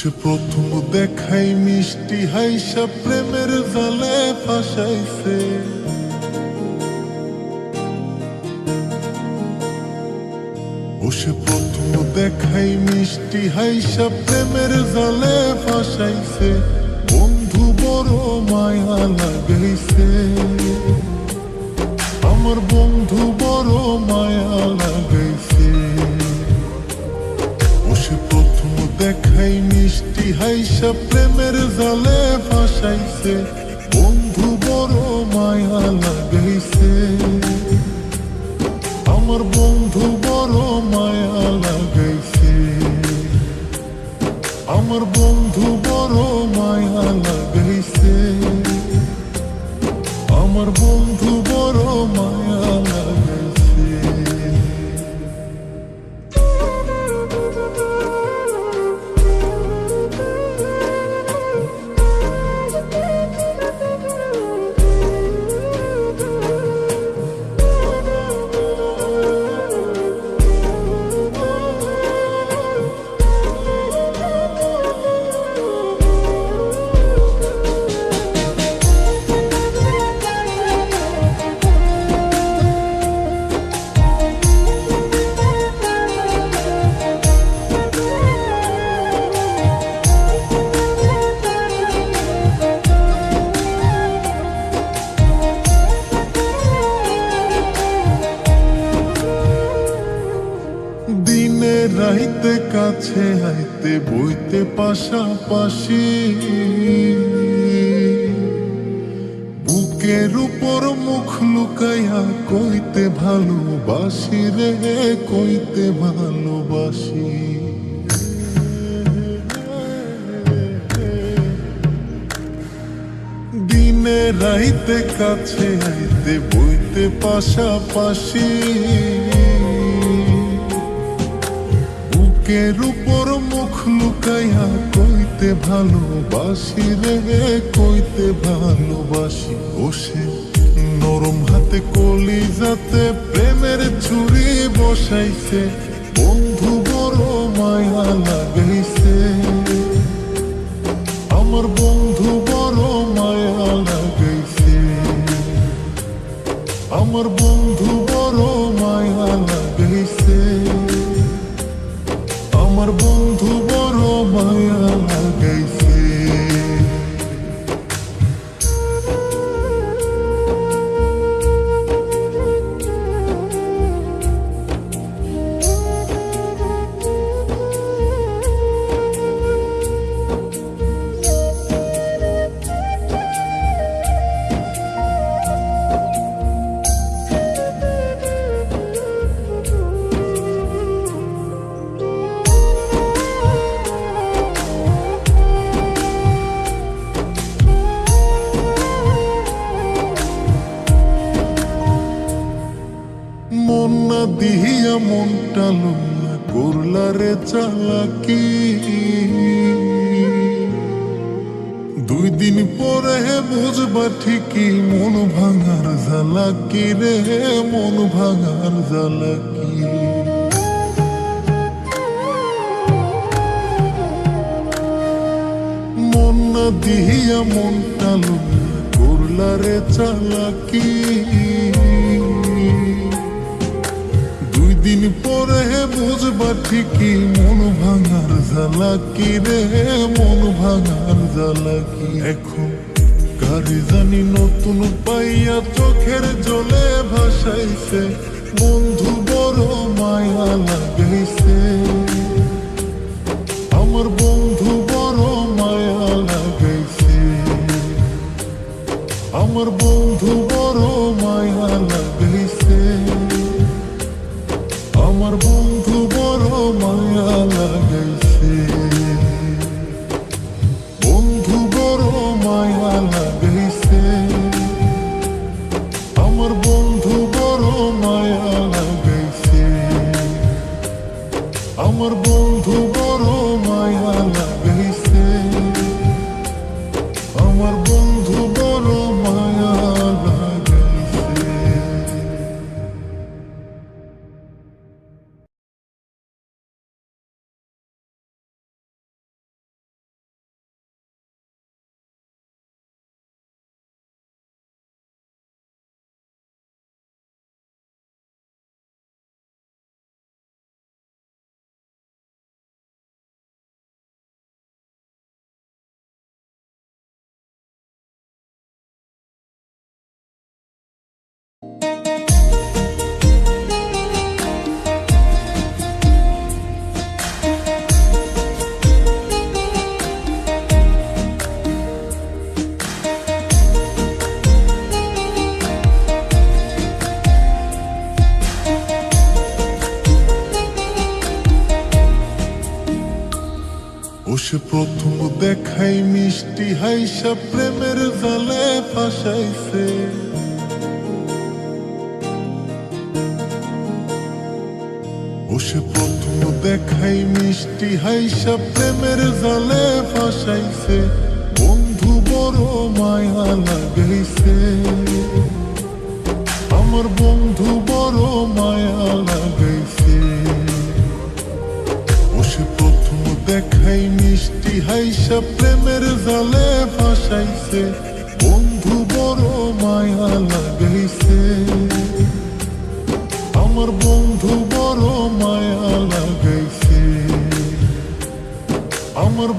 সে প্রথম দেখাই মিষ্টি হাইসা প্রেমের জালে ফাঁসাইছে। ও সে প্রথম দেখাই মিষ্টি হাইসা প্রেমের জালে ফাঁসাইছে। বন্ধু বড় মায়া লাগাইছে, আমার বন্ধু বড় মায়া লাগাইছে। ও সে প্রথম দেখাই মিষ্টি হাইসা প্রেমের জালে ফাঁসাইছে। বন্ধু বড় মায়া লাগাইছে, আমার বন্ধু বড় মায়া লাগাইছে। আমার বন্ধু বড় মায়া লাগাইছে, আমার বন্ধু বড় মায়া লাগাইছে। দিনে রাইতে কাছে আইতে বইতে পাশাপাশি, বুকের উপর মুখ লুকাইয়া কইতে ভালোবাসি রে, কইতে ভালোবাসি। দিনে রাইতে কাছে আইতে বইতে পাশাপাশি, বুকের উপর মুখ লুকাইয়া কইতে ভালোবাসি রে, কইতে ভালোবাসি। বসে নরম হাতে কলিজাতে প্রেমের ছুরি বসাইছে। বন্ধু বড় মায়া লাগাইছে, আমার বন্ধু বড় মায়া লাগাইছে। আমার বন্ধু বড় মায়া লাগাইছে, আমার বন্ধু বড় মায়া লাগাইছে। মন না দিয়া মনটা লইয়া করলা রে চালাকি। 2 দিন পরে বুঝবা ঠিকই মন ভাঙার জ্বালাকি রে, মন ভাঙার জ্বালাকি। মন না দিয়া মনটা লইয়া করলা রে চালাকি। 2 দিন পরে বুঝবা ঠিকই মন ভাঙার জ্বালাকি রে, মন ভাঙার জ্বালাকি। এখন কারে জানি নতুন পাইয়া চোখের জলে ভাসাইছে। বন্ধু বড় মায়া লাগাইছে, আমার বন্ধু বড় মায়া লাগাইছে। আমার বন্ধু বড় মায়া লাগাইছে, আমার বন্ধু বড় মায়া লাগাইছে। বন্ধু বড় মায়া লাগাইছে, আমার বন্ধু বড় মায়া লাগাইছে। আমার বন্ধু বড় মায়া লাগাইছে, আমার বন্ধু বড় মায়া লাগাইছে। সে প্রথম দেখাই মিষ্টি হাইসা প্রেমের জালে ফাঁসাইছে। সে প্রথম দেখাই মিষ্টি হাইসা প্রেমের জালে ফাঁসাইছে। বন্ধু বড় মায়া লাগাইছে, আমার বন্ধু বড় মায়া লাগাইছে। সে প্রথম দেখাই মিষ্টি হাইসা প্রেমের জালে ফাঁসাইছে। বন্ধু বড় মায়া লাগাইছে, আমার বন্ধু বড় মায়া লাগাইছে। আমার